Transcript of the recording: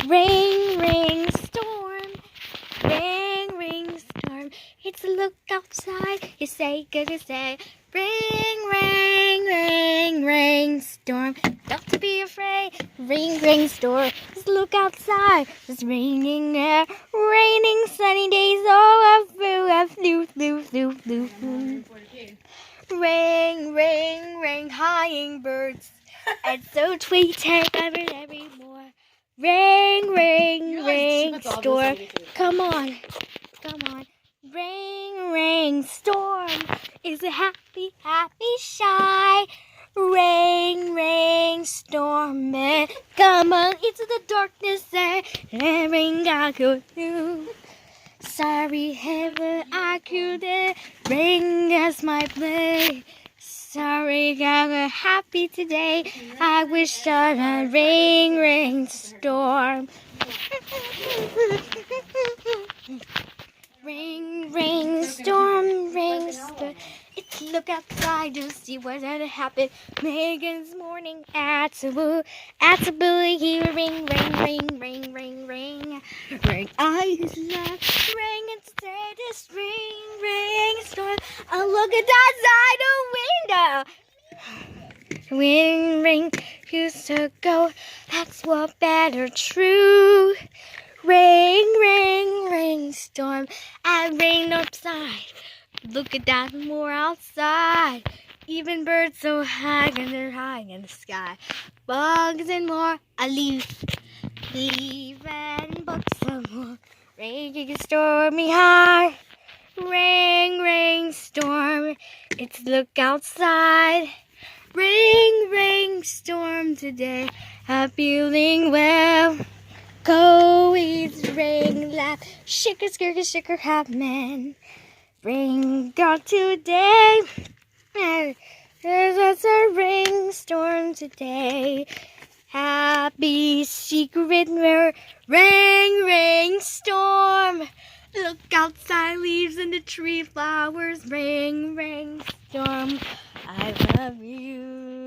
Ring, ring, storm. Ring, ring, storm. It's a look outside. You say, good, you say. Ring, ring, ring, ring, storm. Don't to be afraid. Ring, ring, storm. Just look outside. It's raining air. Raining sunny days all through, through. Ring, ring, ring, hummingbirds. And so tweeting every more. Ring, ring, ring, storm. Come on. Ring, ring, storm. Is a happy, happy shy. Ring, ring, storm. Come on into the darkness and ring, I go through. Sorry, heaven, I couldn't ring as my play. Sorry, I'm happy today. I wish on a ring, ring, storm. Ring, ring, storm, ring, storm. It's look outside to see what had happened. Megan's morning at the here. Ring, ring, ring, ring, ring, ring. Ring, I used to love ring instead this ring, ring, storm. I look at that side of window. Ring, ring, used to go. That's what better true. Ring, ring, ring, storm. I rain upside. Look at that more outside. Even birds so high and they're high in the sky. Bugs and more. I leave and bugs some more. Raging stormy high. Ring, ring, storm. It's look outside. Ring, ring, storm today. I'm feeling well. Go eat, ring, laugh, shaker, skirker, shaker, half man. Ring out today. There's a ring storm today. Happy secret mirror. Ring, ring, storm. Look outside, leaves in the tree, flowers. Ring, ring, storm. I love you.